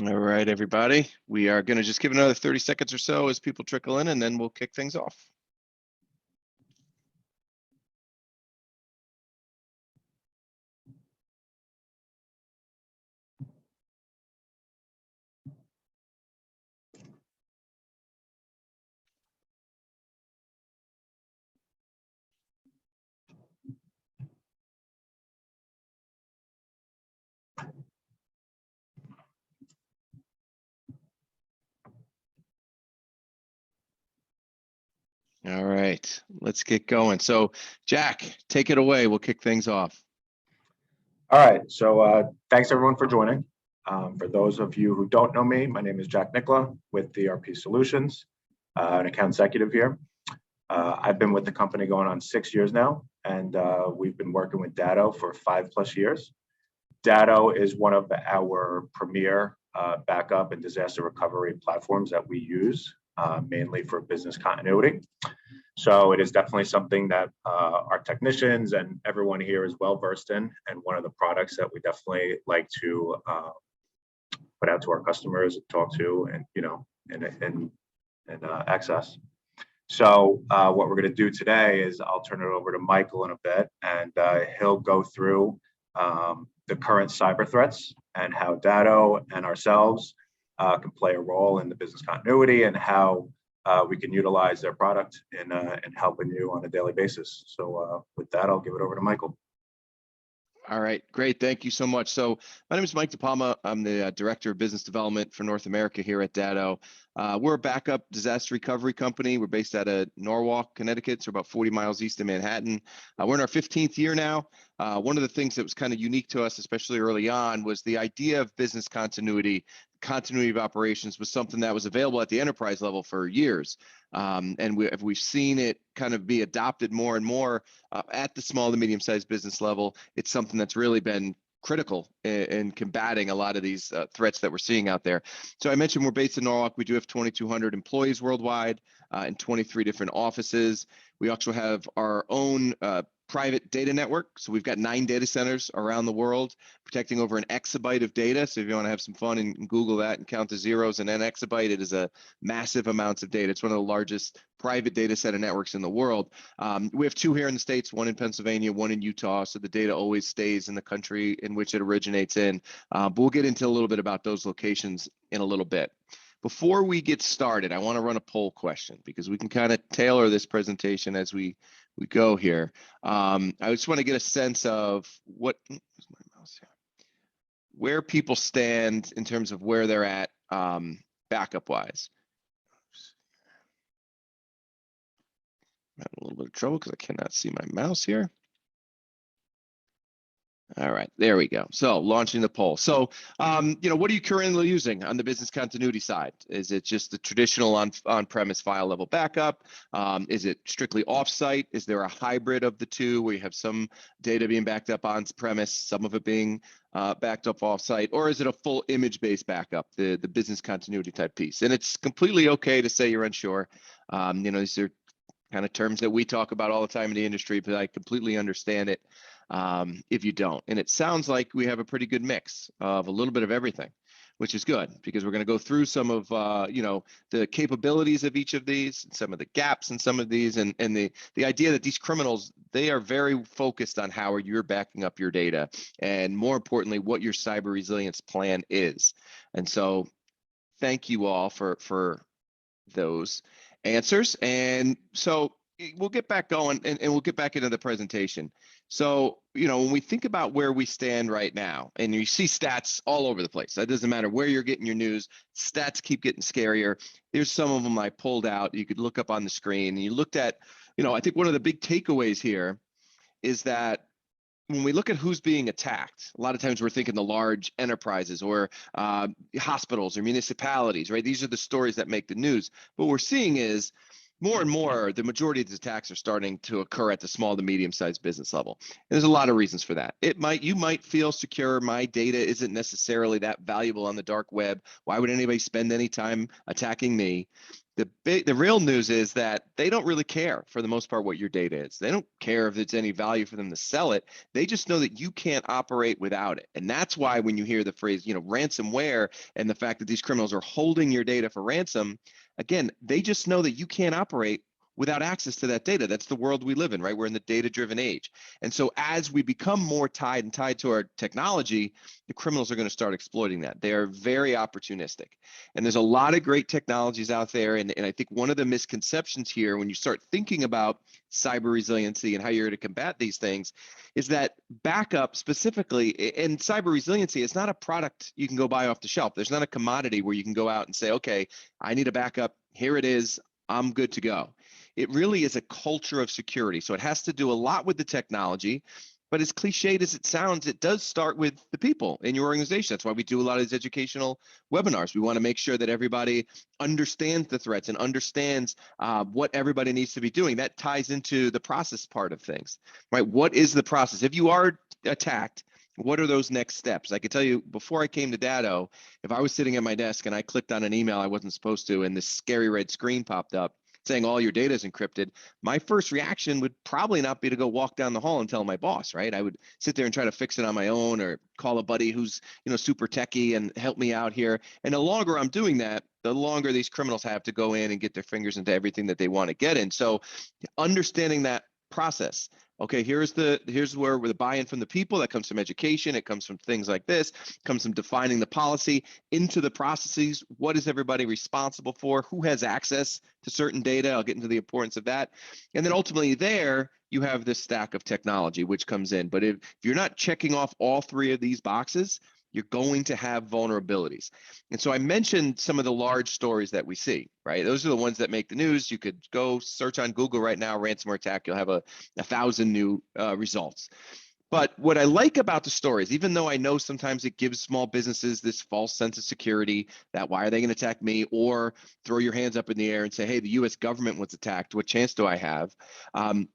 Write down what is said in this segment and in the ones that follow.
All right, everybody. We are going to just give another 30 seconds or so as people trickle in, and then we'll kick things off. All right, let's get going. So, Jack, take it away. We'll kick things off. All right, so thanks everyone for joining. For those of you who don't know me, my name is Jack Nickla with DRP Solutions, an account executive here. I've been with the company going on 6 years now, and we've been working with Datto for 5+ years. Datto is one of our premier backup and disaster recovery platforms that we use, mainly for business continuity. So it is definitely something that our technicians and everyone here is well versed in, and one of the products that we definitely like to put out to our customers, talk to, and access. So what we're going to do today is I'll turn it over to Michael in a bit, and he'll go through the current cyber threats and how Datto and ourselves can play a role in the business continuity, and how we can utilize their product in helping you on a daily basis. So with that, I'll give it over to Michael. All right, great. Thank you so much. So my name is Mike DePalma. I'm the Director of Business Development for North America here at Datto. We're a backup disaster recovery company. We're based out of Norwalk, Connecticut, so about 40 miles east of Manhattan. We're in our 15th year now. One of the things that was kind of unique to us, especially early on, was the idea of business continuity. Continuity of operations was something that was available at the enterprise level for years. And we've seen it kind of be adopted more and more at the small to medium-sized business level. It's something that's really been critical in combating a lot of these threats that we're seeing out there. So I mentioned we're based in Norwalk. We do have 2,200 employees worldwide in 23 different offices. We also have our own private data network. So we've got 9 data centers around the world, protecting over an exabyte of data. So if you want to have some fun and Google that and count the zeros in an exabyte, it is a massive amounts of data. It's one of the largest private data center networks in the world. We have 2 here in the States, 1 in Pennsylvania, 1 in Utah. So the data always stays in the country in which it originates in. But we'll get into a little bit about those locations in a little bit. Before we get started, I want to run a poll question because we can kind of tailor this presentation as we go here. I just want to get a sense of where's my mouse here? Where people stand in terms of where they're at backup wise. I'm having a little bit of trouble because I cannot see my mouse here. All right, there we go. So launching the poll. So, what are you currently using on the business continuity side? Is it just the traditional on-premise file level backup? Is it strictly offsite? Is there a hybrid of the two where you have some data being backed up on-premise, some of it being backed up offsite, or is it a full image-based backup, the business continuity type piece? And it's completely okay to say you're unsure. These are kind of terms that we talk about all the time in the industry, but I completely understand it if you don't. And it sounds like we have a pretty good mix of a little bit of everything, which is good because we're going to go through some of the capabilities of each of these, and some of the gaps in some of these, and the idea that these criminals, they are very focused on how you're backing up your data, and more importantly, what your cyber resilience plan is. And so thank you all for those answers. And so we'll get back going and we'll get back into the presentation. So, when we think about where we stand right now, and you see stats all over the place, that doesn't matter where you're getting your news, stats keep getting scarier. There's some of them I pulled out. You could look up on the screen, and you looked at, I think one of the big takeaways here is that when we look at who's being attacked, a lot of times we're thinking the large enterprises or hospitals or municipalities, right? These are the stories that make the news. What we're seeing is more and more, the majority of these attacks are starting to occur at the small to medium-sized business level. And there's a lot of reasons for that. You might feel secure. My data isn't necessarily that valuable on the dark web. Why would anybody spend any time attacking me? The real news is that they don't really care for the most part what your data is. They don't care if it's any value for them to sell it. They just know that you can't operate without it. And that's why when you hear the phrase, ransomware and the fact that these criminals are holding your data for ransom, again, they just know that you can't operate without access to that data. That's the world we live in, right? We're in the data-driven age. And so as we become more tied to our technology, the criminals are going to start exploiting that. They are very opportunistic. And there's a lot of great technologies out there. And I think one of the misconceptions here, when you start thinking about cyber resiliency and how you're going to combat these things, is that backup specifically, and cyber resiliency is not a product you can go buy off the shelf. There's not a commodity where you can go out and say, okay, I need a backup. Here it is. I'm good to go. It really is a culture of security. So it has to do a lot with the technology, but as cliched as it sounds, it does start with the people in your organization. That's why we do a lot of these educational webinars. We want to make sure that everybody understands the threats and understands what everybody needs to be doing. That ties into the process part of things, right? What is the process? If you are attacked, what are those next steps? I can tell you, before I came to Datto, if I was sitting at my desk and I clicked on an email I wasn't supposed to, and this scary red screen popped up saying all your data is encrypted, my first reaction would probably not be to go walk down the hall and tell my boss, right? I would sit there and try to fix it on my own, or call a buddy who's, super techie and help me out here. And the longer I'm doing that, the longer these criminals have to go in and get their fingers into everything that they want to get in. So understanding that process. Okay, here's where the buy-in from the people, that comes from education, it comes from things like this, comes from defining the policy into the processes. What is everybody responsible for? Who has access to certain data? I'll get into the importance of that. And then ultimately there, you have this stack of technology which comes in. But if you're not checking off all three of these boxes, you're going to have vulnerabilities. And so I mentioned some of the large stories that we see, right? Those are the ones that make the news. You could go search on Google right now, ransomware attack, you'll have 1,000 new results. But what I like about the stories, even though I know sometimes it gives small businesses this false sense of security, that why are they going to attack me? Or throw your hands up in the air and say, hey, the US government was attacked. What chance do I have?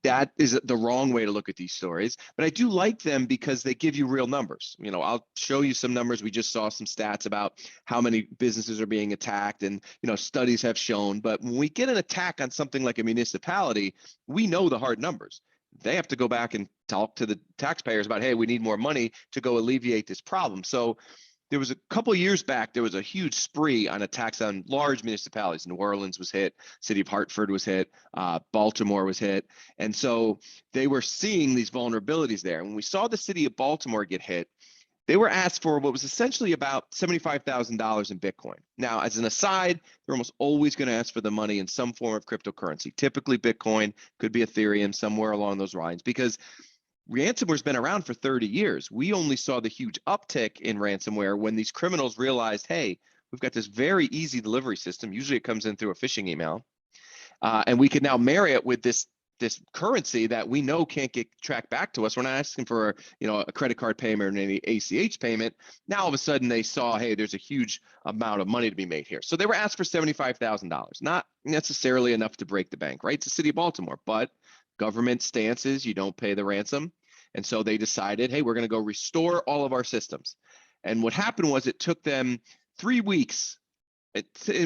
That is the wrong way to look at these stories. But I do like them because they give you real numbers. I'll show you some numbers. We just saw some stats about how many businesses are being attacked, and studies have shown. But when we get an attack on something like a municipality, we know the hard numbers. They have to go back and talk to the taxpayers about, hey, we need more money to go alleviate this problem. So there was a couple of years back, there was a huge spree on attacks on large municipalities. New Orleans was hit, city of Hartford was hit, Baltimore was hit. And so they were seeing these vulnerabilities there. And when we saw the city of Baltimore get hit, they were asked for what was essentially about $75,000 in Bitcoin. Now, as an aside, they're almost always going to ask for the money in some form of cryptocurrency, typically Bitcoin, could be Ethereum, somewhere along those lines, because ransomware's been around for 30 years. We only saw the huge uptick in ransomware when these criminals realized, hey, we've got this very easy delivery system. Usually it comes in through a phishing email. And we can now marry it with this currency that we know can't get tracked back to us. We're not asking for a credit card payment or any ACH payment. Now all of a sudden they saw, hey, there's a huge amount of money to be made here. So they were asked for $75,000, not necessarily enough to break the bank, right? It's the city of Baltimore, but government stance is you don't pay the ransom. And so they decided, hey, we're going to go restore all of our systems. And what happened was it took them 3 weeks,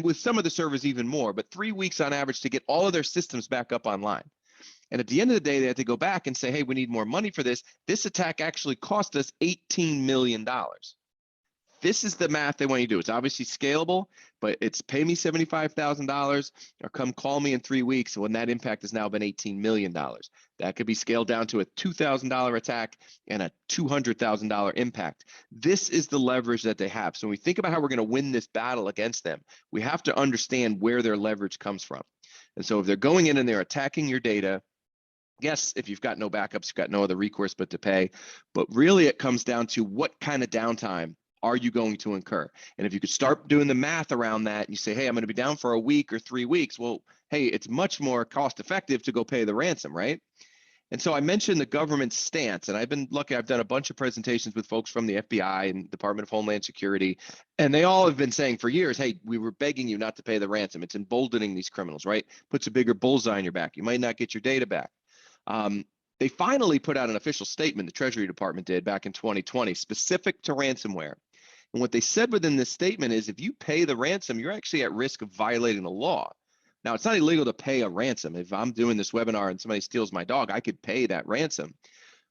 with some of the servers even more, but 3 weeks on average to get all of their systems back up online. And at the end of the day, they had to go back and say, hey, we need more money for this. This attack actually cost us $18 million. This is the math they want you to do. It's obviously scalable, but it's pay me $75,000 or come call me in 3 weeks when that impact has now been $18 million. That could be scaled down to a $2,000 attack and a $200,000 impact. This is the leverage that they have. So when we think about how we're going to win this battle against them, we have to understand where their leverage comes from. And so if they're going in and they're attacking your data, yes, if you've got no backups, you've got no other recourse but to pay. But really it comes down to what kind of downtime are you going to incur? And if you could start doing the math around that, and you say, hey, I'm going to be down for a week or 3 weeks. Well, hey, it's much more cost effective to go pay the ransom, right? And so I mentioned the government's stance, and I've been lucky. I've done a bunch of presentations with folks from the FBI and Department of Homeland Security, and they all have been saying for years, hey, we were begging you not to pay the ransom. It's emboldening these criminals, right? Puts a bigger bullseye on your back. You might not get your data back. They finally put out an official statement, the Treasury Department did back in 2020, specific to ransomware. And what they said within this statement is if you pay the ransom, you're actually at risk of violating the law. Now, it's not illegal to pay a ransom. If I'm doing this webinar and somebody steals my dog, I could pay that ransom.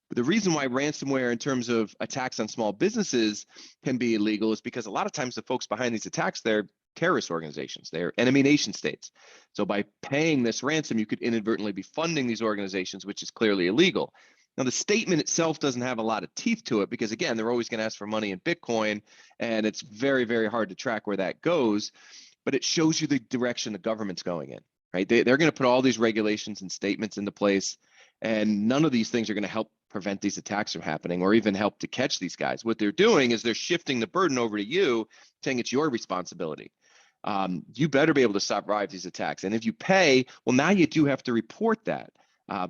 But the reason why ransomware in terms of attacks on small businesses can be illegal is because a lot of times the folks behind these attacks, they're terrorist organizations, they're enemy nation states. So by paying this ransom, you could inadvertently be funding these organizations, which is clearly illegal. Now, the statement itself doesn't have a lot of teeth to it because, again, they're always going to ask for money in Bitcoin, and it's very, very hard to track where that goes. But it shows you the direction the government's going in, right? They're going to put all these regulations and statements into place, and none of these things are going to help prevent these attacks from happening or even help to catch these guys. What they're doing is they're shifting the burden over to you, saying it's your responsibility. You better be able to survive these attacks. And if you pay, well, now you do have to report that.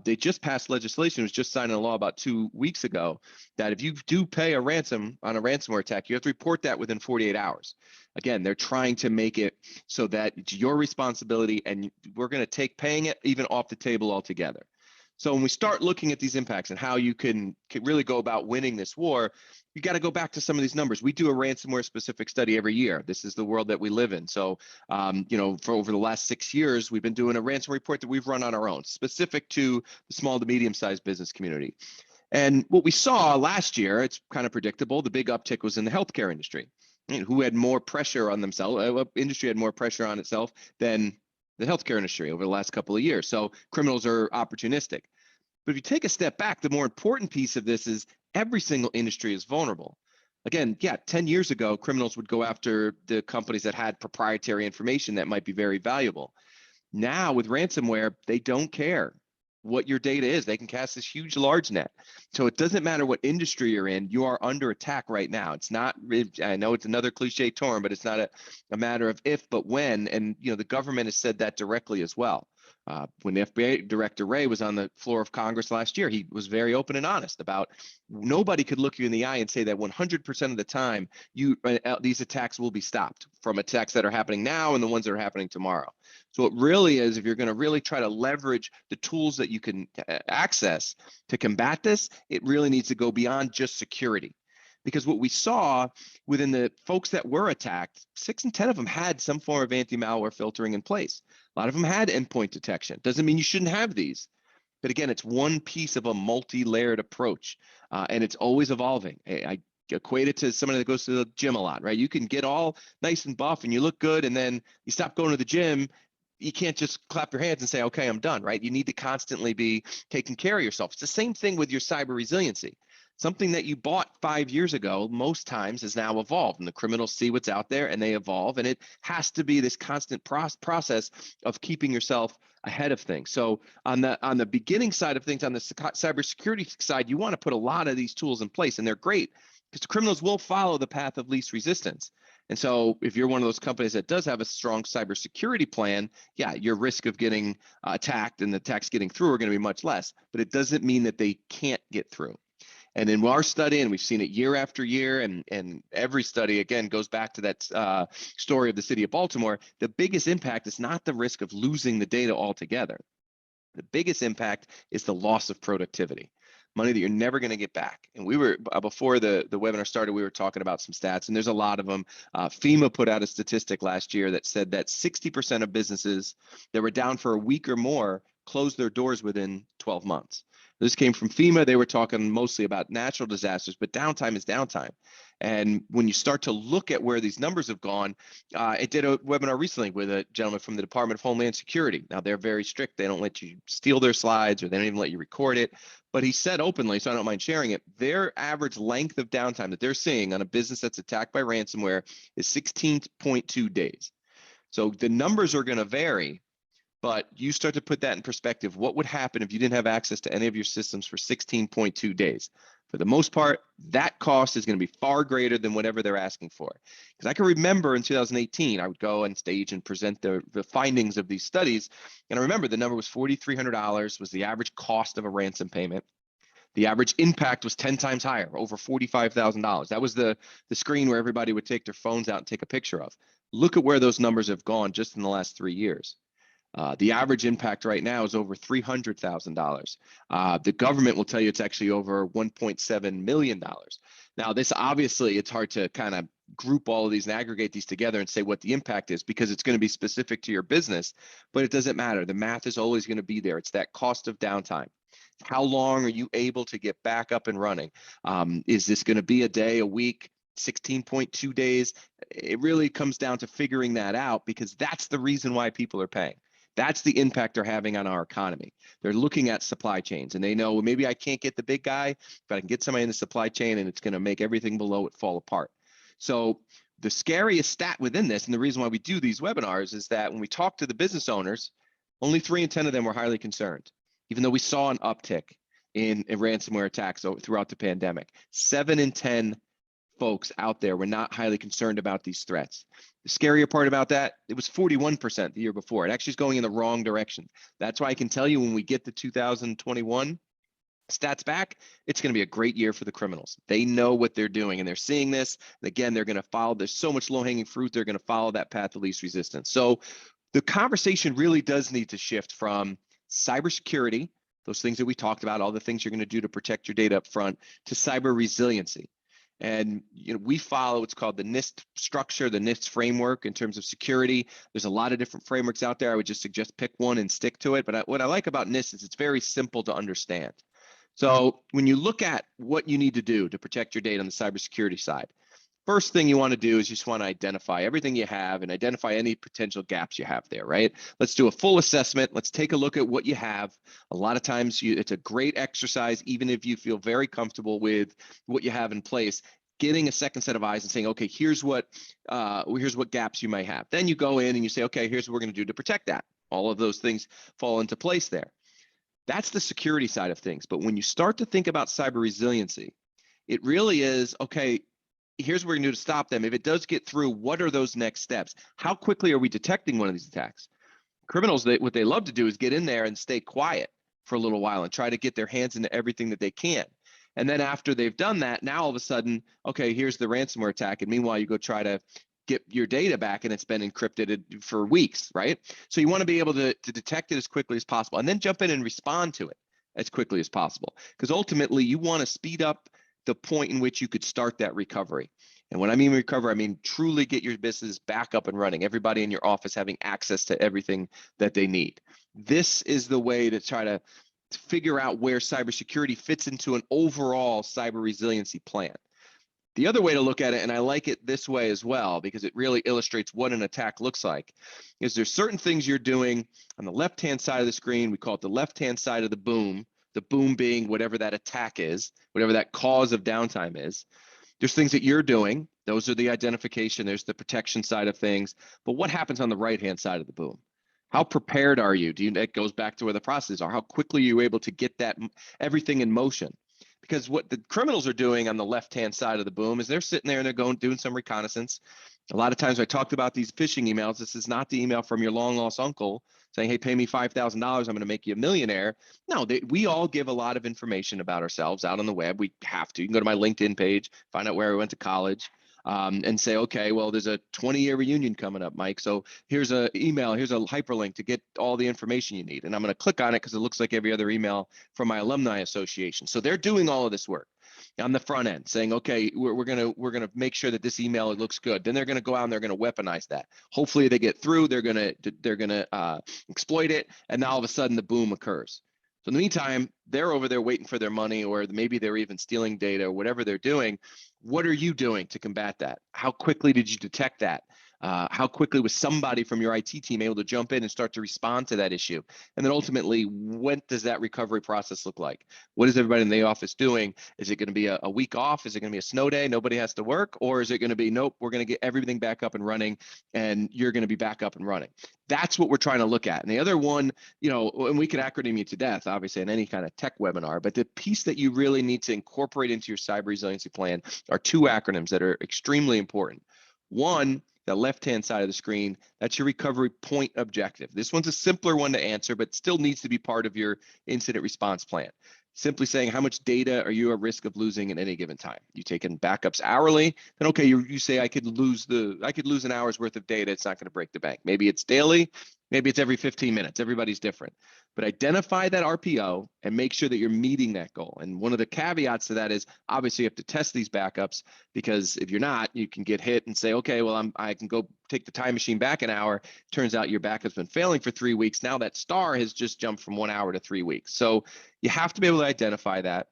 They just passed legislation, it was just signed into law about 2 weeks ago, that if you do pay a ransom on a ransomware attack, you have to report that within 48 hours. Again, they're trying to make it so that it's your responsibility, and we're going to take paying it even off the table altogether. So when we start looking at these impacts and how you can really go about winning this war, you got to go back to some of these numbers. We do a ransomware specific study every year. This is the world that we live in. So, for over the last 6 years, we've been doing a ransomware report that we've run on our own, specific to the small to medium-sized business community. And what we saw last year, it's kind of predictable. The big uptick was in the healthcare industry, who had more pressure on themselves. Industry had more pressure on itself than the healthcare industry over the last couple of years. So criminals are opportunistic. But if you take a step back, the more important piece of this is every single industry is vulnerable. Again, 10 years ago, criminals would go after the companies that had proprietary information that might be very valuable. Now with ransomware, they don't care what your data is. They can cast this huge, large net. So it doesn't matter what industry you're in, you are under attack right now. It's not, I know it's another cliche term, but it's not a matter of if, but when. And the government has said that directly as well. When the FBI Director Wray was on the floor of Congress last year, he was very open and honest about nobody could look you in the eye and say that 100% of the time these attacks will be stopped from attacks that are happening now and the ones that are happening tomorrow. So it really is, if you're going to really try to leverage the tools that you can access to combat this, it really needs to go beyond just security. Because what we saw within the folks that were attacked, 6 in 10 of them had some form of anti-malware filtering in place. A lot of them had endpoint detection. Doesn't mean you shouldn't have these. But again, it's one piece of a multi-layered approach, and it's always evolving. I equate it to somebody that goes to the gym a lot, right? You can get all nice and buff and you look good, and then you stop going to the gym. You can't just clap your hands and say, okay, I'm done, right? You need to constantly be taking care of yourself. It's the same thing with your cyber resiliency. Something that you bought 5 years ago, most times has now evolved, and the criminals see what's out there and they evolve. And it has to be this constant process of keeping yourself ahead of things. So on the beginning side of things, on the cybersecurity side, you want to put a lot of these tools in place, and they're great because the criminals will follow the path of least resistance. And so if you're one of those companies that does have a strong cybersecurity plan, your risk of getting attacked and the attacks getting through are going to be much less, but it doesn't mean that they can't get through. And in our study, and we've seen it year after year, and every study, again, goes back to that story of the city of Baltimore, the biggest impact is not the risk of losing the data altogether. The biggest impact is the loss of productivity, money that you're never going to get back. And we were, before the webinar started, we were talking about some stats, and there's a lot of them. FEMA put out a statistic last year that said that 60% of businesses that were down for a week or more closed their doors within 12 months. This came from FEMA. They were talking mostly about natural disasters, but downtime is downtime. And when you start to look at where these numbers have gone, I did a webinar recently with a gentleman from the Department of Homeland Security. Now, they're very strict. They don't let you steal their slides, or they don't even let you record it. But he said openly, so I don't mind sharing it, their average length of downtime that they're seeing on a business that's attacked by ransomware is 16.2 days. So the numbers are going to vary. But you start to put that in perspective. What would happen if you didn't have access to any of your systems for 16.2 days? For the most part, that cost is going to be far greater than whatever they're asking for. Because I can remember in 2018, I would go on stage and present the findings of these studies. And I remember the number was $4,300 was the average cost of a ransom payment. The average impact was 10 times higher, over $45,000. That was the screen where everybody would take their phones out and take a picture of. Look at where those numbers have gone just in the last 3 years. The average impact right now is over $300,000. The government will tell you it's actually over $1.7 million. Now, this obviously, it's hard to kind of group all of these and aggregate these together and say what the impact is, because it's going to be specific to your business, but it doesn't matter. The math is always going to be there. It's that cost of downtime. How long are you able to get back up and running? Is this going to be a day, a week, 16.2 days? It really comes down to figuring that out, because that's the reason why people are paying. That's the impact they're having on our economy. They're looking at supply chains and they know, well, maybe I can't get the big guy, but I can get somebody in the supply chain and it's going to make everything below it fall apart. So the scariest stat within this, and the reason why we do these webinars, is that when we talk to the business owners, only 3 in 10 of them were highly concerned, even though we saw an uptick in ransomware attacks throughout the pandemic. 7 in 10 folks out there were not highly concerned about these threats. The scarier part about that, it was 41% the year before. It actually is going in the wrong direction. That's why I can tell you, when we get to 2021 stats back, it's going to be a great year for the criminals. They know what they're doing and they're seeing this. And again, they're going to follow. There's so much low-hanging fruit. They're going to follow that path of least resistance. So the conversation really does need to shift from cybersecurity, those things that we talked about, all the things you're going to do to protect your data up front, to cyber resiliency. And we follow what's called the NIST structure, the NIST framework in terms of security. There's a lot of different frameworks out there. I would just suggest pick one and stick to it. But what I like about NIST is it's very simple to understand. So when you look at what you need to do to protect your data on the cybersecurity side, first thing you want to do is you just want to identify everything you have and identify any potential gaps you have there, right? Let's do a full assessment. Let's take a look at what you have. A lot of times it's a great exercise, even if you feel very comfortable with what you have in place, getting a second set of eyes and saying, okay, here's what gaps you might have. Then you go in and you say, okay, here's what we're going to do to protect that. All of those things fall into place there. That's the security side of things. But when you start to think about cyber resiliency, it really is, okay, here's what we're going to do to stop them. If it does get through, what are those next steps? How quickly are we detecting one of these attacks? Criminals, what they love to do is get in there and stay quiet for a little while and try to get their hands into everything that they can. And then after they've done that, now all of a sudden, okay, here's the ransomware attack. And meanwhile, you go try to get your data back and it's been encrypted for weeks, right? So you want to be able to detect it as quickly as possible and then jump in and respond to it as quickly as possible. Because ultimately, you want to speed up the point in which you could start that recovery. And when I mean recover, I mean truly get your business back up and running. Everybody in your office having access to everything that they need. This is the way to try to figure out where cybersecurity fits into an overall cyber resiliency plan. The other way to look at it, and I like it this way as well, because it really illustrates what an attack looks like, is there's certain things you're doing on the left-hand side of the screen. We call it the left-hand side of the boom being whatever that attack is, whatever that cause of downtime is. There's things that you're doing. Those are the identification. There's the protection side of things. But what happens on the right-hand side of the boom? How prepared are you? It goes back to where the processes are. How quickly are you able to get that everything in motion? Because what the criminals are doing on the left-hand side of the boom is they're sitting there and they're doing some reconnaissance. A lot of times I talked about these phishing emails. This is not the email from your long-lost uncle saying, hey, pay me $5,000. I'm going to make you a millionaire. No, we all give a lot of information about ourselves out on the web. We have to. You can go to my LinkedIn page, find out where I went to college, and say, okay, well, there's a 20-year reunion coming up, Mike. So here's an email, here's a hyperlink to get all the information you need. And I'm going to click on it because it looks like every other email from my alumni association. So they're doing all of this work on the front end, saying, okay, we're gonna make sure that this email looks good. Then they're gonna go out and they're gonna weaponize that. Hopefully they get through. They're gonna exploit it, and now all of a sudden the boom occurs. So in the meantime, they're over there waiting for their money, or maybe they're even stealing data, or whatever they're doing. What are you doing to combat that? How quickly did you detect that? How quickly was somebody from your IT team able to jump in and start to respond to that issue? And then ultimately, what does that recovery process look like? What is everybody in the office doing? Is it going to be a week off? Is it going to be a snow day? Nobody has to work? Or is it going to be, nope, we're going to get everything back up and running and you're going to be back up and running? That's what we're trying to look at. And the other one, and we can acronym you to death, obviously, in any kind of tech webinar, but the piece that you really need to incorporate into your cyber resiliency plan are two acronyms that are extremely important. One, the left-hand side of the screen, that's your recovery point objective. This one's a simpler one to answer, but still needs to be part of your incident response plan. Simply saying, how much data are you at risk of losing at any given time? You taking backups hourly, then okay, you say I could lose an hour's worth of data. It's not going to break the bank. Maybe it's daily, Maybe it's every 15 minutes. Everybody's different. But identify that RPO and make sure that you're meeting that goal. And one of the caveats to that is obviously you have to test these backups, because if you're not, you can get hit and say, okay, well, I can go take the time machine back an hour. Turns out your backup's been failing for 3 weeks. Now that star has just jumped from 1 hour to 3 weeks. So you have to be able to identify that.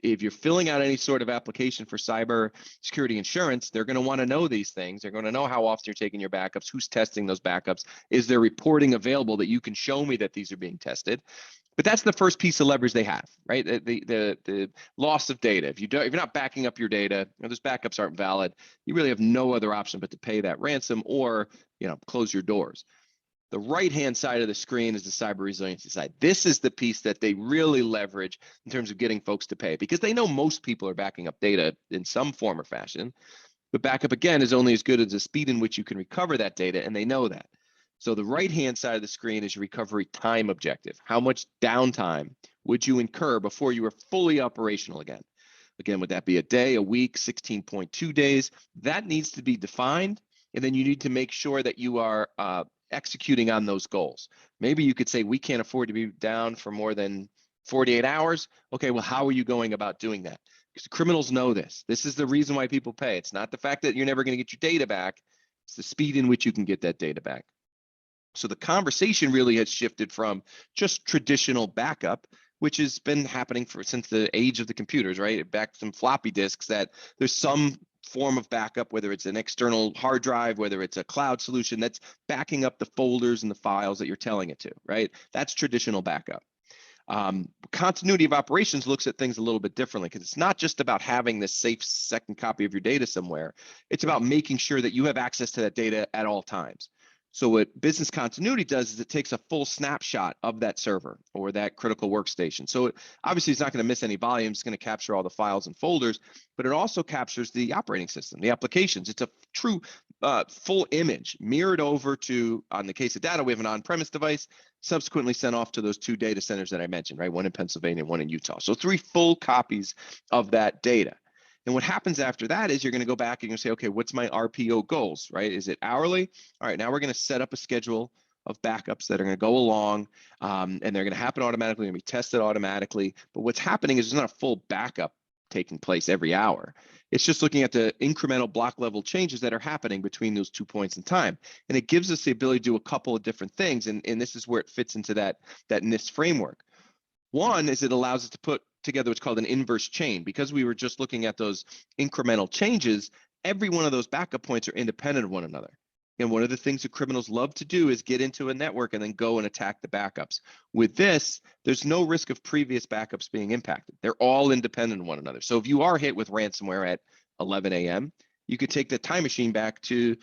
If you're filling out any sort of application for cyber security insurance, they're going to want to know these things. They're going to know how often you're taking your backups, who's testing those backups, is there reporting available that you can show me that these are being tested. But that's the first piece of leverage they have, right? The loss of data. If you're not backing up your data, those backups aren't valid, you really have no other option but to pay that ransom or close your doors. The right-hand side of the screen is the cyber resiliency side. This is the piece that they really leverage in terms of getting folks to pay, because they know most people are backing up data in some form or fashion. But backup, again, is only as good as the speed in which you can recover that data, and they know that. So the right-hand side of the screen is your recovery time objective. How much downtime would you incur before you were fully operational again? Again, would that be a day, a week, 16.2 days? That needs to be defined, and then you need to make sure that you are executing on those goals. Maybe you could say, we can't afford to be down for more than 48 hours. Okay, well, how are you going about doing that? Because criminals know this. This is the reason why people pay. It's not the fact that you're never going to get your data back. It's the speed in which you can get that data back. So the conversation really has shifted from just traditional backup, which has been happening since the age of the computers, right? Back from floppy disks, that there's some form of backup, whether it's an external hard drive, whether it's a cloud solution that's backing up the folders and the files that you're telling it to, right? That's traditional backup. Continuity of operations looks at things a little bit differently, because it's not just about having this safe second copy of your data somewhere. It's about making sure that you have access to that data at all times. So what business continuity does is it takes a full snapshot of that server or that critical workstation. So obviously it's not going to miss any volume. It's going to capture all the files and folders, but it also captures the operating system, the applications. It's a true full image mirrored over to, on the case of Datto, we have an on-premise device, subsequently sent off to those 2 data centers that I mentioned, right? One in Pennsylvania, one in Utah. So 3 full copies of that data. And what happens after that is you're going to go back and you're going to say, okay, what's my RPO goals, right? Is it hourly? All right, now we're going to set up a schedule of backups that are going to go along, and they're going to happen automatically, going to be tested automatically. But what's happening is there's not a full backup taking place every hour. It's just looking at the incremental block level changes that are happening between those 2 points in time. And it gives us the ability to do a couple of different things. And this is where it fits into that NIST framework. One is it allows us to put together what's called an inverse chain. Because we were just looking at those incremental changes, every one of those backup points are independent of one another. And one of the things that criminals love to do is get into a network and then go and attack the backups. With this, there's no risk of previous backups being impacted. They're all independent of one another. So if you are hit with ransomware at 11 a.m., you could take the time machine back to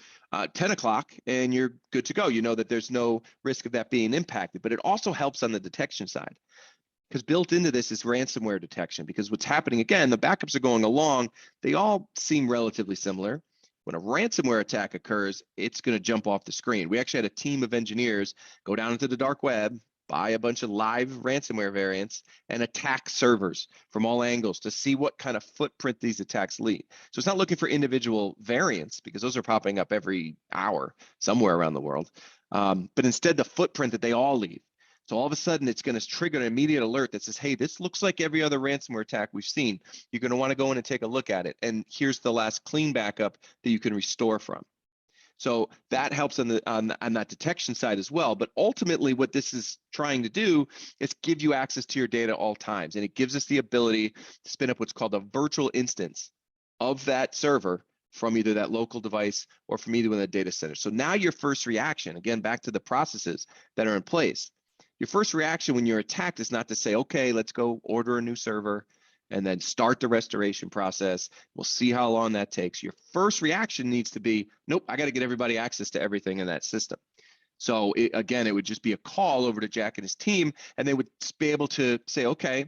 10 o'clock and you're good to go. You know that there's no risk of that being impacted, but it also helps on the detection side. Because built into this is ransomware detection, because what's happening, again, the backups are going along, they all seem relatively similar. When a ransomware attack occurs, it's going to jump off the screen. We actually had a team of engineers go down into the dark web, buy a bunch of live ransomware variants, and attack servers from all angles to see what kind of footprint these attacks leave. So it's not looking for individual variants, because those are popping up every hour somewhere around the world, but instead the footprint that they all leave. So all of a sudden, it's going to trigger an immediate alert that says, hey, this looks like every other ransomware attack we've seen. You're going to want to go in and take a look at it. And here's the last clean backup that you can restore from. So that helps on that detection side as well. But ultimately, what this is trying to do is give you access to your data at all times. And it gives us the ability to spin up what's called a virtual instance of that server from either that local device or from either in the data center. So now your first reaction, again, back to the processes that are in place, your first reaction when you're attacked is not to say, okay, let's go order a new server and then start the restoration process. We'll see how long that takes. Your first reaction needs to be, nope, I got to get everybody access to everything in that system. So again, it would just be a call over to Jack and his team, and they would be able to say, okay,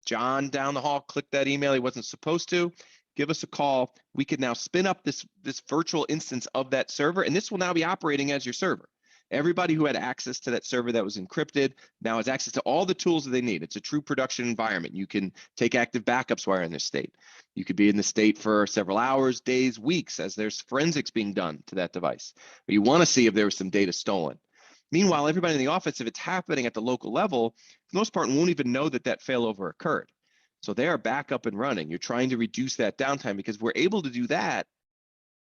John down the hall clicked that email he wasn't supposed to. Give us a call. We could now spin up this virtual instance of that server, and this will now be operating as your server. Everybody who had access to that server that was encrypted now has access to all the tools that they need. It's a true production environment. You can take active backups while you're in this state. You could be in the state for several hours, days, weeks, as there's forensics being done to that device. But you want to see if there was some data stolen. Meanwhile, everybody in the office, if it's happening at the local level, for the most part, won't even know that that failover occurred. So they are back up and running. You're trying to reduce that downtime because we're able to do that,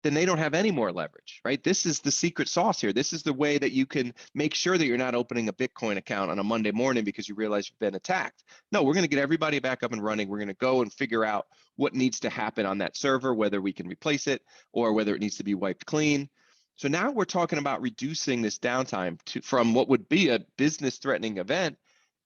then they don't have any more leverage, right? This is the secret sauce here. This is the way that you can make sure that you're not opening a Bitcoin account on a Monday morning because you realize you've been attacked. No, we're going to get everybody back up and running. We're going to go and figure out what needs to happen on that server, whether we can replace it or whether it needs to be wiped clean. So now we're talking about reducing this downtime from what would be a business threatening event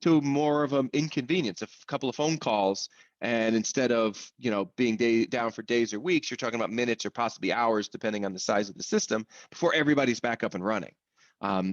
to more of an inconvenience, a couple of phone calls. And instead of, being down for days or weeks, you're talking about minutes or possibly hours, depending on the size of the system, before everybody's back up and running.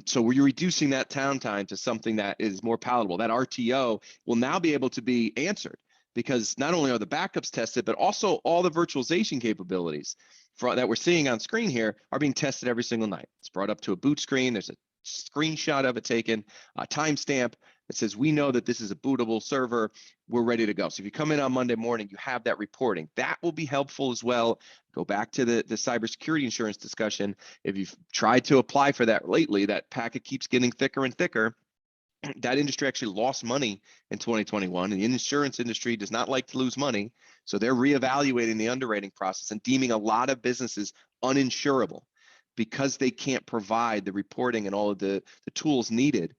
So we're reducing that downtime to something that is more palatable. That RTO will now be able to be answered because not only are the backups tested, but also all the virtualization capabilities that we're seeing on screen here are being tested every single night. It's brought up to a boot screen. There's a screenshot of it taken, a timestamp that says, we know that this is a bootable server. We're ready to go. So if you come in on Monday morning, you have that reporting. That will be helpful as well. Go back to the cybersecurity insurance discussion. If you've tried to apply for that lately, that packet keeps getting thicker and thicker. That industry actually lost money in 2021, and the insurance industry does not like to lose money. So they're reevaluating the underwriting process and deeming a lot of businesses uninsurable because they can't provide the reporting and all of the tools needed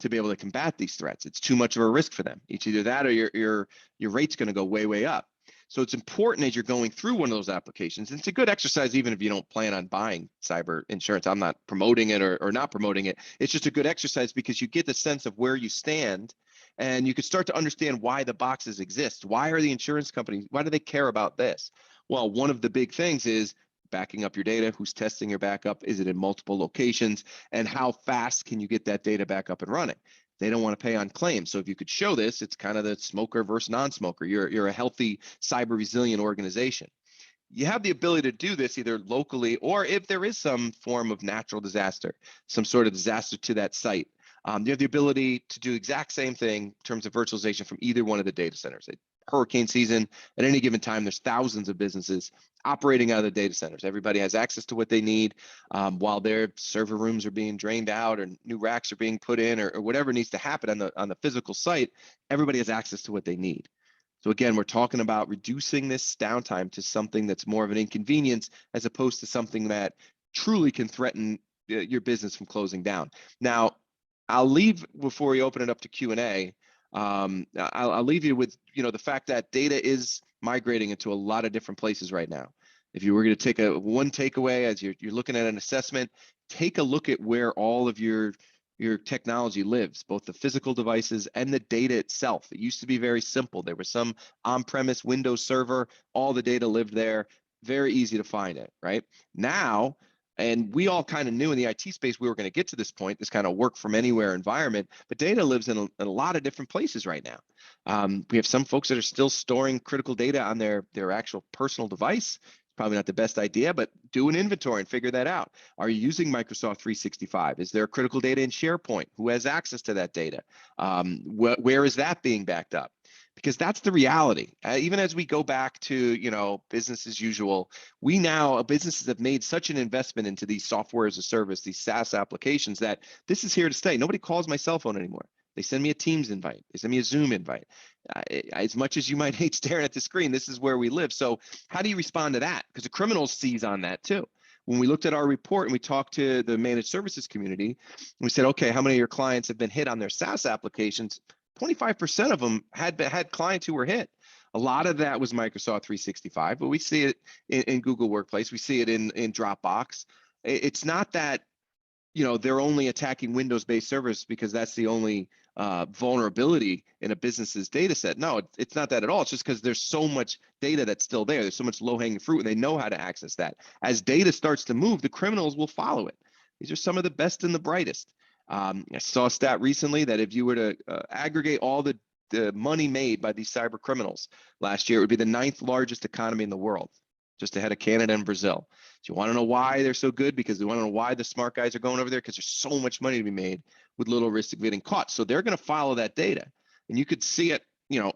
to be able to combat these threats. It's too much of a risk for them. It's either that or your rate's going to go way, way up. So it's important as you're going through one of those applications. And it's a good exercise, even if you don't plan on buying cyber insurance. I'm not promoting it or not promoting it. It's just a good exercise because you get the sense of where you stand and you can start to understand why the boxes exist. Why are the insurance companies, why do they care about this? Well, one of the big things is backing up your data, who's testing your backup, is it in multiple locations, and how fast can you get that data back up and running? They don't want to pay on claims. So if you could show this, it's kind of the smoker versus non-smoker. You're a healthy cyber resilient organization. You have the ability to do this either locally or if there is some form of natural disaster, some sort of disaster to that site. You have the ability to do the exact same thing in terms of virtualization from either one of the data centers. Hurricane season, at any given time, there's thousands of businesses operating out of the data centers. Everybody has access to what they need while their server rooms are being drained out or new racks are being put in or whatever needs to happen on the physical site. Everybody has access to what they need. So again, we're talking about reducing this downtime to something that's more of an inconvenience as opposed to something that truly can threaten your business from closing down. Now, I'll leave before we open it up to Q&A. I'll leave you with the fact that data is migrating into a lot of different places right now. If you were going to take one takeaway as you're looking at an assessment, take a look at where all of your technology lives, both the physical devices and the data itself. It used to be very simple. There was some on-premise Windows server, all the data lived there, very easy to find it, right? Now, and we all kind of knew in the IT space we were going to get to this point, this kind of work from anywhere environment, but data lives in a lot of different places right now. We have some folks that are still storing critical data on their actual personal device. Probably not the best idea, but do an inventory and figure that out. Are you using Microsoft 365? Is there critical data in SharePoint? Who has access to that data? Where is that being backed up? Because that's the reality. Even as we go back to, business as usual, businesses have made such an investment into these software as a service, these SaaS applications, that this is here to stay. Nobody calls my cell phone anymore. They send me a Teams invite. They send me a Zoom invite. As much as you might hate staring at the screen, this is where we live. So how do you respond to that? Because the criminals seize on that too. When we looked at our report and we talked to the managed services community, we said, okay, how many of your clients have been hit on their SaaS applications? 25% of them had clients who were hit. A lot of that was Microsoft 365, but we see it in Google Workplace. We see it in Dropbox. It's not that they're only attacking Windows-based servers because that's the only vulnerability in a business's data set. No, it's not that at all. It's just because there's so much data that's still there. There's so much low-hanging fruit, and they know how to access that. As data starts to move, the criminals will follow it. These are some of the best and the brightest. I saw a stat recently that if you were to aggregate all the money made by these cyber criminals last year, it would be the 9th largest economy in the world, just ahead of Canada and Brazil. So you want to know why they're so good? Because they want to know why the smart guys are going over there, because there's so much money to be made with little risk of getting caught. So they're going to follow that data. And you could see it,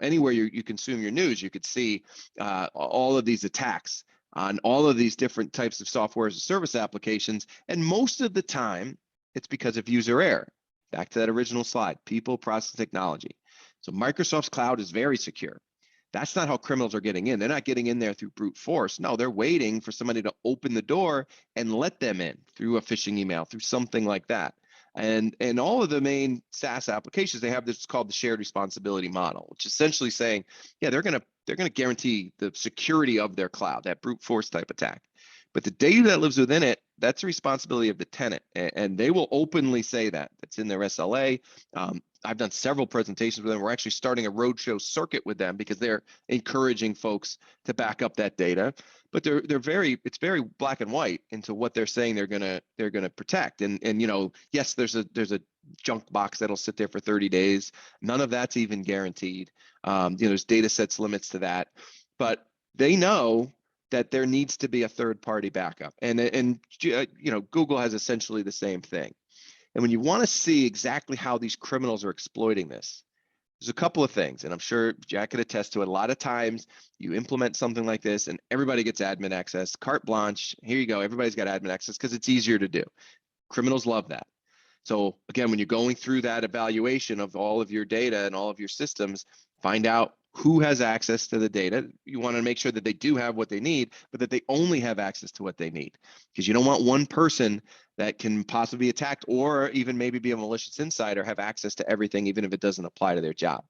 anywhere you consume your news, you could see all of these attacks on all of these different types of software as a service applications. And most of the time, It's because of user error. Back to that original slide, people, process, technology. So Microsoft's cloud is very secure. That's not how criminals are getting in. They're not getting in there through brute force. No, they're waiting for somebody to open the door and let them in through a phishing email, through something like that. And all of the main SaaS applications, they have this called the shared responsibility model, which is essentially saying, yeah, they're gonna guarantee the security of their cloud, that brute force type attack. But the data that lives within it, that's the responsibility of the tenant, and they will openly say that. That's in their SLA. I've done several presentations with them. We're actually starting a roadshow circuit with them because they're encouraging folks to back up that data. But it's very black and white into what they're saying they're gonna protect. And yes, there's a junk box that'll sit there for 30 days. None of that's even guaranteed. There's data sets limits to that, but they know that there needs to be a third-party backup, and Google has essentially the same thing. And when you want to see exactly how these criminals are exploiting this, there's a couple of things, and I'm sure Jack could attest to it. A lot of times you implement something like this and everybody gets admin access, carte blanche, here you go, everybody's got admin access because it's easier to do. Criminals love that. So again, when you're going through that evaluation of all of your data and all of your systems, find out who has access to the data. You want to make sure that they do have what they need, but that they only have access to what they need. Because you don't want one person that can possibly be attacked or even maybe be a malicious insider have access to everything, even if it doesn't apply to their job.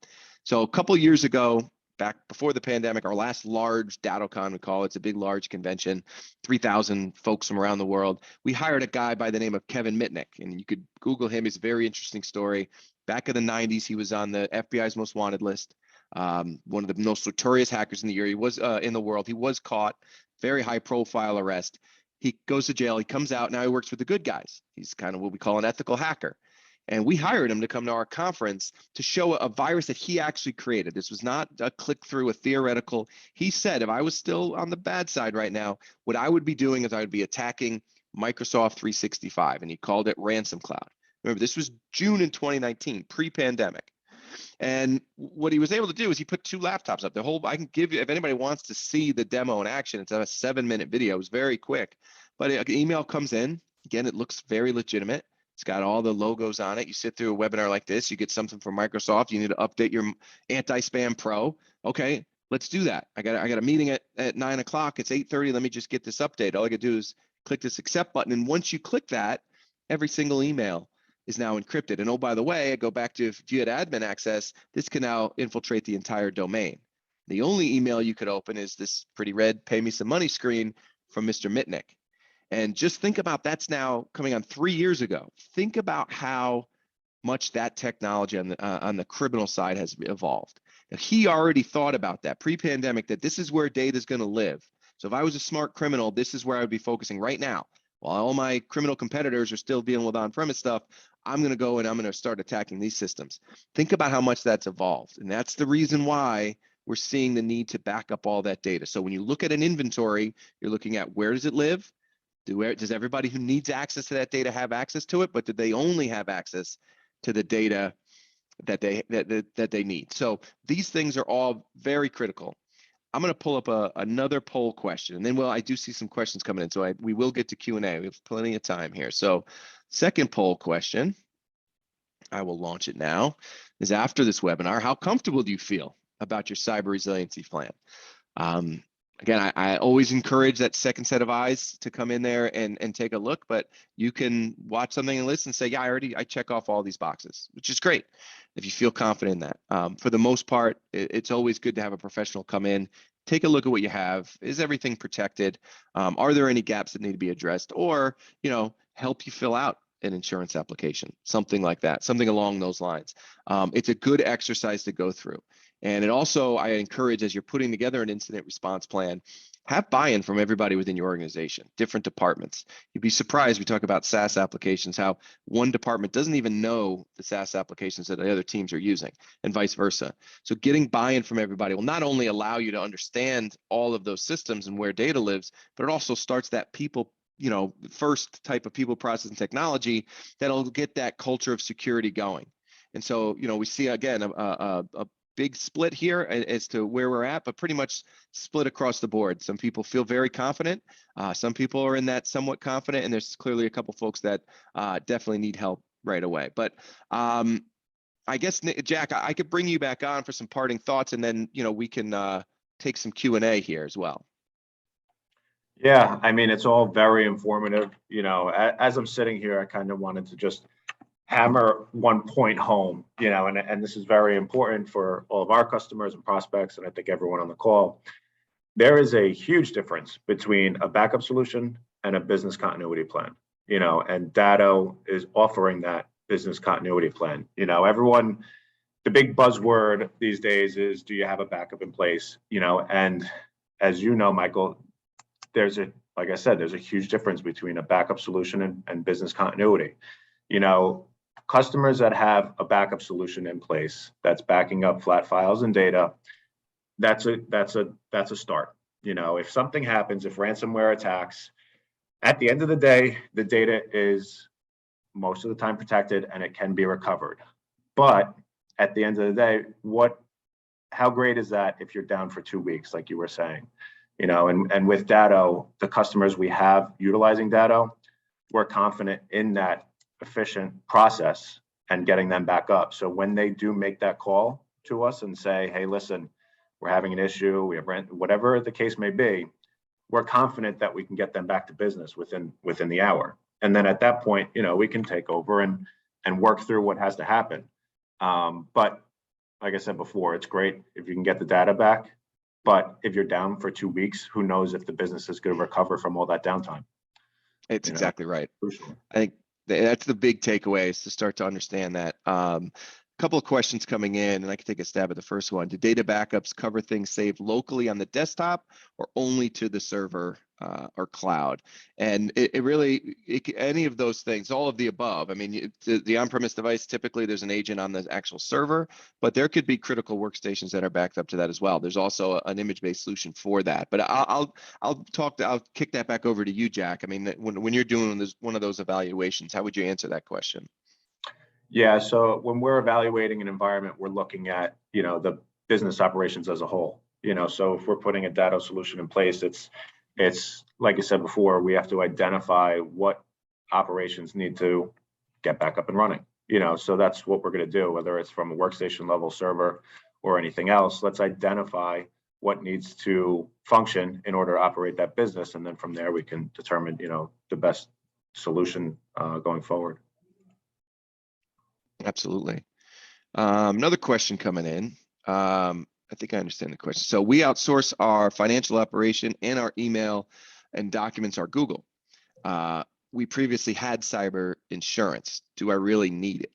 So a couple years ago, back before the pandemic, our last large DattoCon, we call it, it's a big, large convention, 3,000 folks from around the world. We hired a guy by the name of Kevin Mitnick, and you could Google him. He's a very interesting story. Back in the 90s, he was on the FBI's most wanted list. One of the most notorious hackers in the year. He was in the world. He was caught, very high profile arrest. He goes to jail. He comes out. Now he works with the good guys. He's kind of what we call an ethical hacker. And we hired him to come to our conference to show a virus that he actually created. This was not a click through, a theoretical. He said, if I was still on the bad side right now, what I would be doing is I would be attacking Microsoft 365. And he called it Ransom Cloud. Remember, this was June in 2019, pre-pandemic. And what he was able to do is he put two laptops up. I can give you, if anybody wants to see the demo in action, it's a 7-minute video. It was very quick, but an email comes in. Again, it looks very legitimate. It's got all the logos on it. You sit through a webinar like this, you get something from Microsoft. You need to update your anti-spam pro. Okay, let's do that. I got a meeting at 9 o'clock. It's 8:30. Let me just get this update. All I got to do is click this accept button. And once you click that, every single email is now encrypted. And oh, by the way, I go back to if you had admin access, this can now infiltrate the entire domain. The only email you could open is this pretty red pay me some money screen from Mr. Mitnick. And just think about that's now coming on 3 years ago. Think about how much that technology on the criminal side has evolved. Now, he already thought about that pre-pandemic, that this is where data is going to live. So if I was a smart criminal, this is where I would be focusing right now. While all my criminal competitors are still dealing with on-premise stuff, I'm going to go and I'm going to start attacking these systems. Think about how much that's evolved. And that's the reason why we're seeing the need to back up all that data. So when you look at an inventory, you're looking at where does it live? Does everybody who needs access to that data have access to it? But do they only have access to the data that they need? So these things are all very critical. I'm going to pull up another poll question, and then I do see some questions coming in, so we will get to Q&A. We have plenty of time here. So second poll question, I will launch it now, is after this webinar, how comfortable do you feel about your cyber resiliency plan? Again, I always encourage that second set of eyes to come in there and take a look, but you can watch something and listen and say, yeah, I check off all these boxes, which is great if you feel confident in that. For the most part, it's always good to have a professional come in, take a look at what you have. Is everything protected? Are there any gaps that need to be addressed? Or, help you fill out an insurance application, something like that, something along those lines. It's a good exercise to go through. And it also, I encourage, as you're putting together an incident response plan, have buy-in from everybody within your organization, different departments. You'd be surprised, we talk about SaaS applications, how one department doesn't even know the SaaS applications that the other teams are using, and vice versa. So getting buy-in from everybody will not only allow you to understand all of those systems and where data lives, but it also starts that people, first type of people, process, and technology that'll get that culture of security going. And so, we see, again, a big split here as to where we're at, but pretty much split across the board. Some people feel very confident. Some people are in that somewhat confident, and there's clearly a couple folks that definitely need help right away. But I guess, Jack, I could bring you back on for some parting thoughts, and then, we can take some Q&A here as well. Yeah, I mean, it's all very informative. As I'm sitting here, I kind of wanted to just hammer one point home, and this is very important for all of our customers and prospects, and I think everyone on the call. There is a huge difference between a backup solution and a business continuity plan, and Datto is offering that business continuity plan. Everyone, the big buzzword these days is, do you have a backup in place? And as you know, Michael, like I said, there's a huge difference between a backup solution and business continuity. Customers that have a backup solution in place that's backing up flat files and data, that's a start. If something happens, if ransomware attacks, at the end of the day, the data is most of the time protected and it can be recovered. But at the end of the day, how great is that if you're down for 2 weeks, like you were saying? And with Datto, the customers we have utilizing Datto, we're confident in that efficient process and getting them back up. So when they do make that call to us and say, hey, listen, we're having an issue, we have rent, whatever the case may be, we're confident that we can get them back to business within the hour. And then at that point, we can take over and work through what has to happen. But like I said before, it's great if you can get the data back. But if you're down for 2 weeks, who knows if the business is going to recover from all that downtime? It's exactly right. Crucial. I think that's the big takeaway, is to start to understand that. A couple of questions coming in, and I can take a stab at the first one. Do data backups cover things saved locally on the desktop or only to the server or cloud? And any of those things, all of the above. I mean, the on-premise device, typically there's an agent on the actual server, but there could be critical workstations that are backed up to that as well. There's also an image-based solution for that. But I'll kick that back over to you, Jack. I mean, when you're doing one of those evaluations, how would you answer that question? Yeah, so when we're evaluating an environment, we're looking at, the business operations as a whole. So if we're putting a Datto solution in place, it's like I said before, we have to identify what operations need to get back up and running. So that's what we're going to do, whether it's from a workstation level server or anything else. Let's identify what needs to function in order to operate that business, and then from there we can determine, the best solution going forward. Absolutely. Another question coming in. I think I understand the question. So we outsource our financial operation and our email and documents are Google. We previously had cyber insurance. Do I really need it?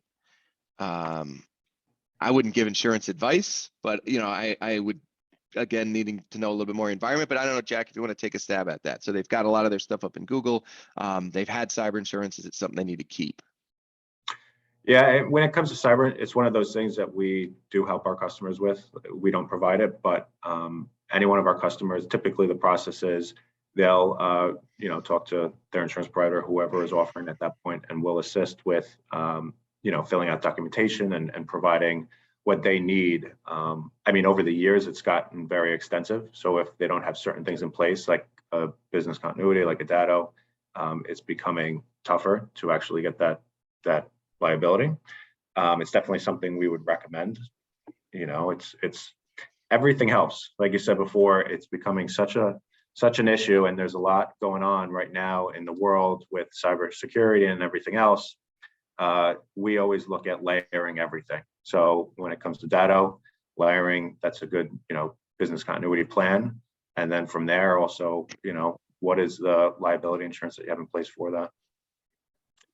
I wouldn't give insurance advice, but I would, again, needing to know a little bit more environment. But I don't know, Jack, if you want to take a stab at that. So they've got a lot of their stuff up in Google. They've had cyber insurance. Is it something they need to keep? Yeah, when it comes to cyber, it's one of those things that we do help our customers with. We don't provide it, but any one of our customers, typically the process is they'll talk to their insurance provider, whoever is offering at that point, and we'll assist with filling out documentation and providing what they need. I mean, over the years, it's gotten very extensive. So if they don't have certain things in place, like a business continuity, like a Datto, it's becoming tougher to actually get that liability. It's definitely something we would recommend. It's everything helps. Like you said before, it's becoming such an issue, and there's a lot going on right now in the world with cybersecurity and everything else. We always look at layering everything. So when it comes to Datto, layering, that's a good business continuity plan, and then from there also, what is the liability insurance that you have in place for that?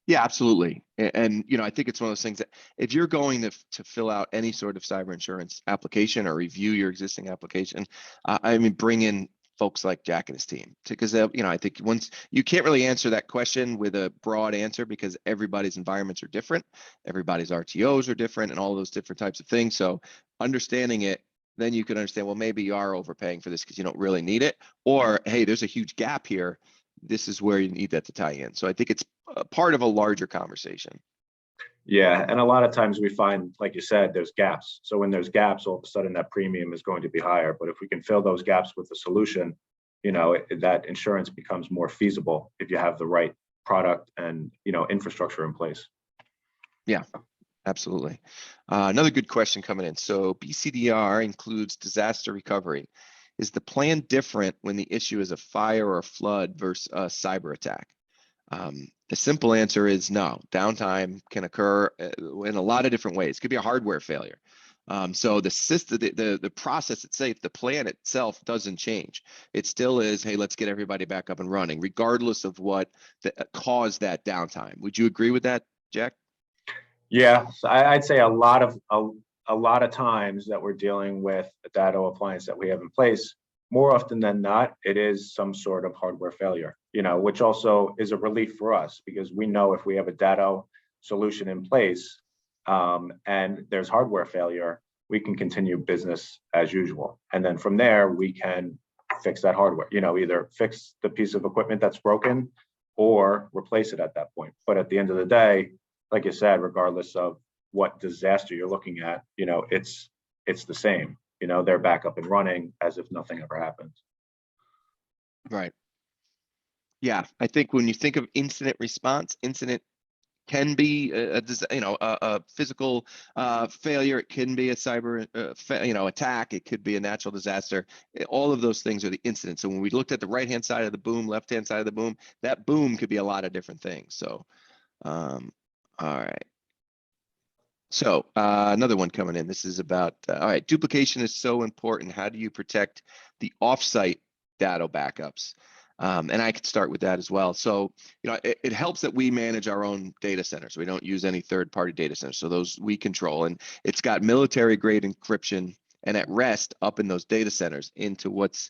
Yeah, absolutely. And I think it's one of those things that if you're going to fill out any sort of cyber insurance application or review your existing application, bring in folks like Jack and his team, because I think once you can't really answer that question with a broad answer, because everybody's environments are different, everybody's RTOs are different, and all those different types of things. So understanding it, then you can understand, well, maybe you are overpaying for this because you don't really need it, or hey, there's a huge gap here. This is where you need that to tie in. So I think it's a part of a larger conversation. Yeah, and a lot of times we find, like you said, there's gaps. So when there's gaps, all of a sudden that premium is going to be higher. But if we can fill those gaps with a solution, that insurance becomes more feasible if you have the right product and infrastructure in place. Yeah, absolutely. Another good question coming in. So BCDR includes disaster recovery. Is the plan different when the issue is a fire or a flood versus a cyber attack? The simple answer is no. Downtime can occur in a lot of different ways. It could be a hardware failure. So the system, the process itself, the plan itself doesn't change. It still is, hey, let's get everybody back up and running, regardless of what caused that downtime. Would you agree with that, Jack? Yeah, so I'd say a lot of times that we're dealing with a Datto appliance that we have in place, more often than not, it is some sort of hardware failure, which also is a relief for us because we know if we have a Datto solution in place and there's hardware failure, we can continue business as usual. And then from there, we can fix that hardware, either fix the piece of equipment that's broken or replace it at that point. But at the end of the day, like you said, regardless of what disaster you're looking at, it's the same. They're back up and running as if nothing ever happened. Right. Yeah, I think when you think of incident response, incident can be a physical failure. It can be a cyber attack. It could be a natural disaster. All of those things are the incidents. So when we looked at the right-hand side of the boom, left-hand side of the boom, that boom could be a lot of different things. So, all right. So another one coming in. This is about, all right, duplication is so important. How do you protect the offsite data backups? And I could start with that as well. So, it helps that we manage our own data centers. We don't use any third-party data centers. So those we control. And it's got military-grade encryption and at rest up in those data centers into what's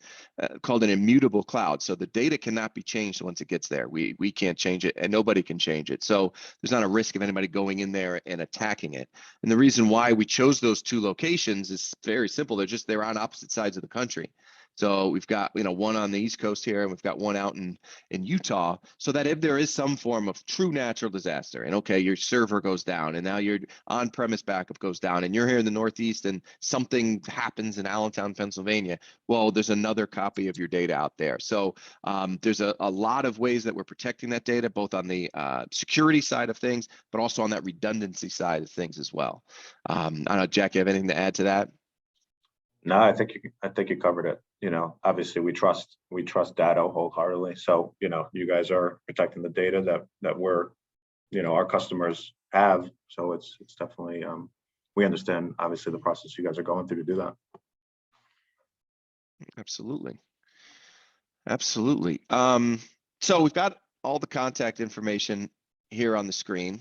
called an immutable cloud. So the data cannot be changed once it gets there. We can't change it and nobody can change it. So there's not a risk of anybody going in there and attacking it. And the reason why we chose those two locations is very simple. They're on opposite sides of the country. So we've got, one on the East Coast here, and we've got one out in Utah, so that if there is some form of true natural disaster, and okay, your server goes down, and now your on-premise backup goes down, and you're here in the Northeast, and something happens in Allentown, Pennsylvania, well, there's another copy of your data out there. So there's a lot of ways that we're protecting that data, both on the security side of things, but also on that redundancy side of things as well. I don't know, Jack, you have anything to add to that? No, I think you covered it. Obviously we trust Datto wholeheartedly. So, you guys are protecting the data that we're, our customers have. So it's definitely, we understand obviously the process you guys are going through to do that. Absolutely. Absolutely. So we've got all the contact information here on the screen.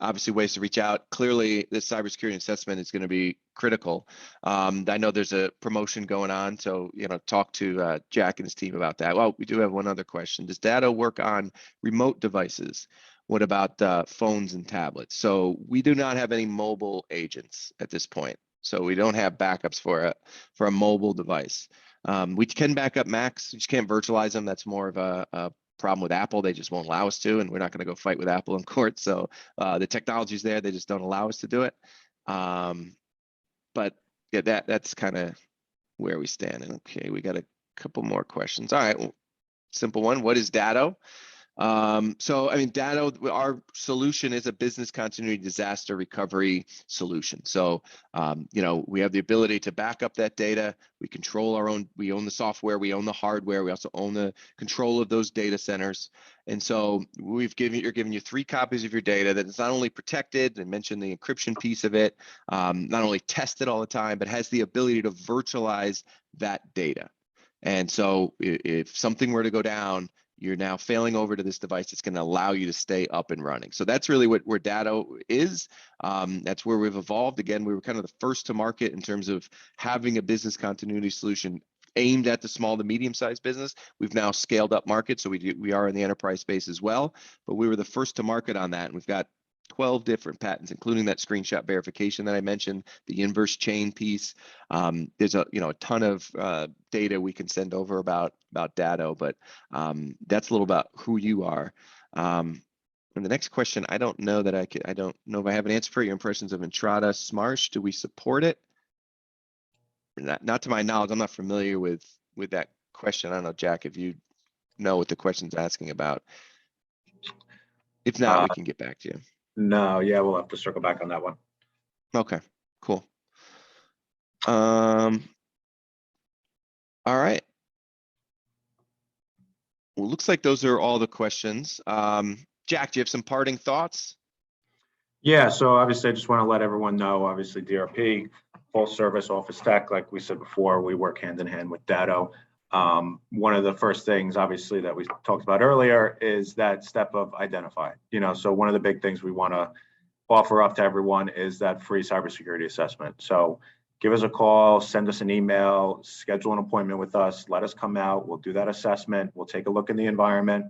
Obviously ways to reach out. Clearly this cybersecurity assessment is going to be critical. I know there's a promotion going on, so talk to Jack and his team about that. Well, we do have one other question. Does Datto work on remote devices? What about phones and tablets? So we do not have any mobile agents at this point. So we don't have backups for a mobile device. We can back up Macs. We just can't virtualize them. That's more of a problem with Apple. They just won't allow us to, and we're not going to go fight with Apple in court. So the technology's there. They just don't allow us to do it. But yeah, that's kind of where we stand. And okay, we got a couple more questions. All right, well, simple one. What is Datto? So, I mean, Datto, our solution is a business continuity disaster recovery solution. So, we have the ability to back up that data. We control we own the software, we own the hardware, we also own the control of those data centers. And so you're giving you 3 copies of your data that is not only protected, I mentioned the encryption piece of it, not only tested all the time, but has the ability to virtualize that data. And so if something were to go down, you're now failing over to this device that's going to allow you to stay up and running. So that's really where Datto is. That's where we've evolved. Again, we were kind of the first to market in terms of having a business continuity solution aimed at the small to medium-sized business. We've now scaled up market, so we are in the enterprise space as well. But we were the first to market on that, and we've got 12 different patents, including that screenshot verification that I mentioned, the inverse chain piece. There's a ton of data we can send over about Datto, but that's a little about who you are. And the next question, I don't know that I don't know if I have an answer for your impressions of Entrada Smarsh. Do we support it? Not to my knowledge, I'm not familiar with that question. I don't know, Jack, if you know what the question's asking about. If not, we can get back to you. No, yeah, we'll have to circle back on that one. Okay, cool. All right. Well, looks like those are all the questions. Jack, do you have some parting thoughts? Yeah, so obviously I just want to let everyone know, obviously DRP, full service office tech, like we said before, we work hand in hand with Datto. One of the first things obviously that we talked about earlier is that step of identify. So one of the big things we want to offer up to everyone is that free cybersecurity assessment. So give us a call, send us an email, schedule an appointment with us, let us come out, we'll do that assessment, we'll take a look in the environment.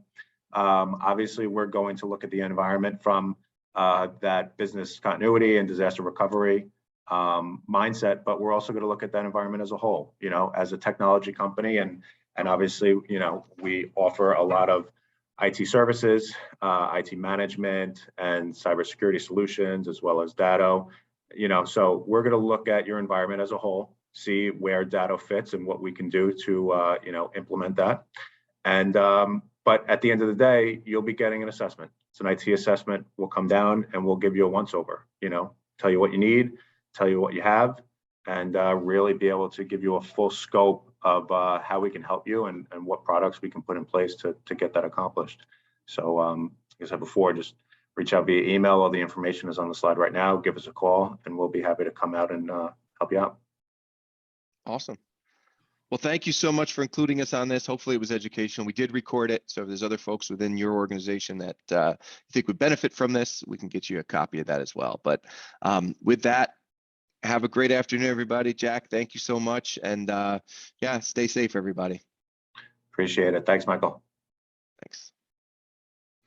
Obviously, we're going to look at the environment from that business continuity and disaster recovery mindset, but we're also going to look at that environment as a whole, as a technology company. And obviously, we offer a lot of IT services, IT management, and cybersecurity solutions, as well as Datto. So we're going to look at your environment as a whole, see where Datto fits and what we can do to, implement that. And but at the end of the day, you'll be getting an assessment. It's an IT assessment. We'll come down and we'll give you a once over. Tell you what you need, tell you what you have, and really be able to give you a full scope of how we can help you and what products we can put in place to get that accomplished. So like I said before, just reach out via email. All the information is on the slide right now. Give us a call and we'll be happy to come out and help you out. Awesome. Well, thank you so much for including us on this. Hopefully it was educational. We did record it. So if there's other folks within your organization that you think would benefit from this, we can get you a copy of that as well. But with that, have a great afternoon, everybody. Jack, thank you so much. And yeah, stay safe, everybody. Appreciate it. Thanks, Michael. Thanks.